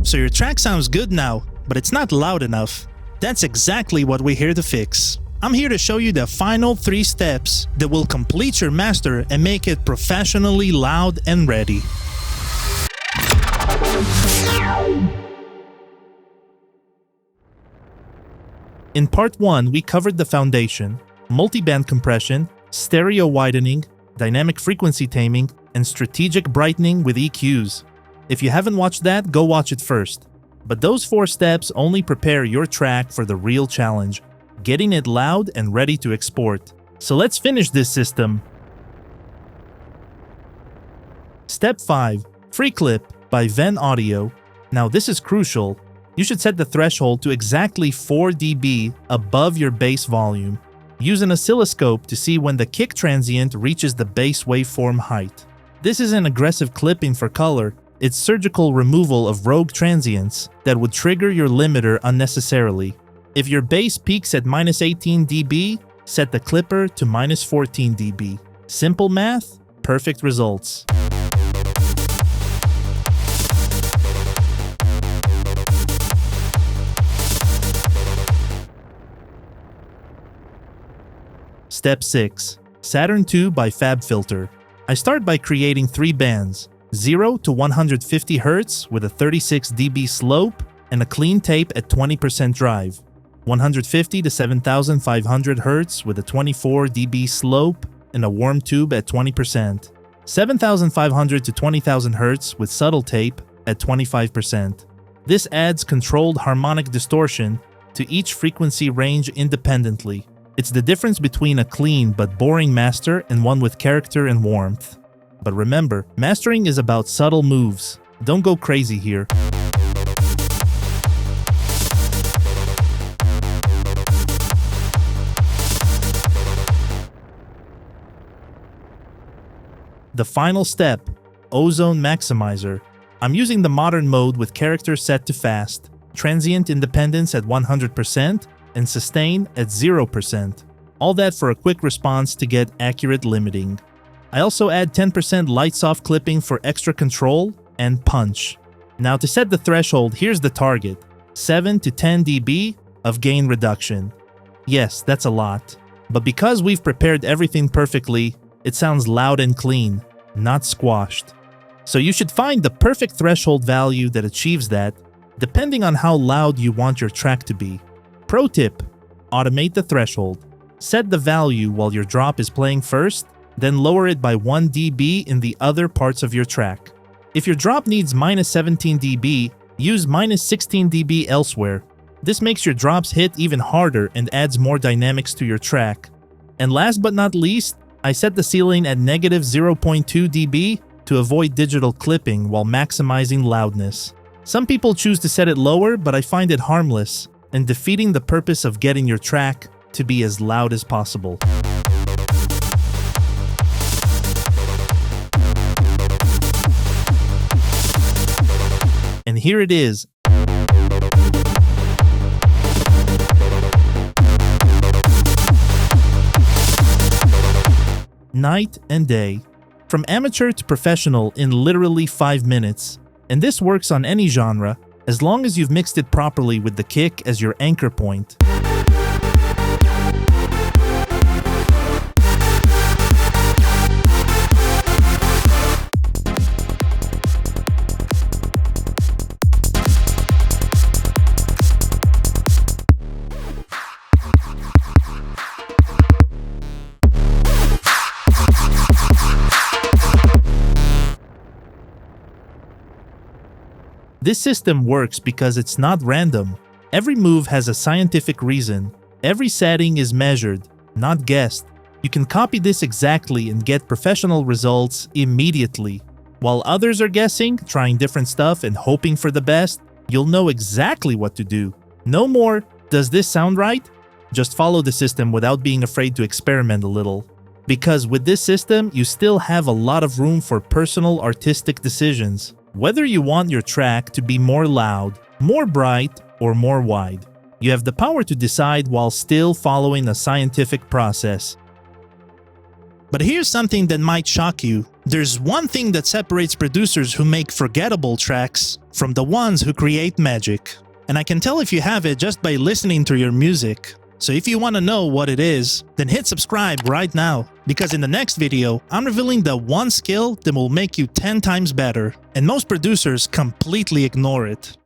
So your track sounds good now, but it's not loud enough. That's exactly what we're here to fix. I'm here to show you the final 3 steps that will complete your master and make it professionally loud and ready. In part 1, we covered the foundation, multiband compression, stereo widening, dynamic frequency taming, and strategic brightening with EQs. If you haven't watched that, go watch it first. But those 4 steps only prepare your track for the real challenge, getting it loud and ready to export. So let's finish this system. Step 5. FreeClip by Ven Audio. Now this is crucial. You should set the threshold to exactly 4 dB above your bass volume. Use an oscilloscope to see when the kick transient reaches the bass waveform height. This isn't aggressive clipping for color, it's surgical removal of rogue transients that would trigger your limiter unnecessarily. If your bass peaks at -18 dB, set the clipper to -14 dB. Simple math, perfect results. Step 6. Saturn 2 by FabFilter. I start by creating 3 bands, 0 to 150 Hz with a 36 dB slope and a clean tape at 20% drive, 150 to 7500 Hz with a 24 dB slope and a warm tube at 20%, 7500 to 20,000 Hz with subtle tape at 25%. This adds controlled harmonic distortion to each frequency range independently. It's the difference between a clean but boring master and one with character and warmth. But remember, mastering is about subtle moves. Don't go crazy here. The final step, Ozone Maximizer. I'm using the modern mode with character set to fast, transient independence at 100%, and sustain at 0%. All that for a quick response to get accurate limiting. I also add 10% light soft clipping for extra control and punch. Now to set the threshold, here's the target, 7 to 10 dB of gain reduction. Yes, that's a lot. But because we've prepared everything perfectly, it sounds loud and clean, not squashed. So you should find the perfect threshold value that achieves that, depending on how loud you want your track to be. Pro tip, automate the threshold. Set the value while your drop is playing first, then lower it by 1 dB in the other parts of your track. If your drop needs -17 dB, use -16 dB elsewhere. This makes your drops hit even harder and adds more dynamics to your track. And last but not least, I set the ceiling at -0.2 dB to avoid digital clipping while maximizing loudness. Some people choose to set it lower, but I find it harmless and defeating the purpose of getting your track to be as loud as possible. And here it is. Night and day. From amateur to professional in literally 5 minutes. And this works on any genre, as long as you've mixed it properly with the kick as your anchor point. This system works because it's not random. Every move has a scientific reason. Every setting is measured, not guessed. You can copy this exactly and get professional results immediately. While others are guessing, trying different stuff and hoping for the best, you'll know exactly what to do. No more, does this sound right? Just follow the system without being afraid to experiment a little. Because with this system, you still have a lot of room for personal artistic decisions. Whether you want your track to be more loud, more bright, or more wide, you have the power to decide while still following a scientific process. But here's something that might shock you. There's one thing that separates producers who make forgettable tracks from the ones who create magic. And I can tell if you have it just by listening to your music. So if you want to know what it is, then hit subscribe right now, because in the next video, I'm revealing the one skill that will make you 10 times better, and most producers completely ignore it.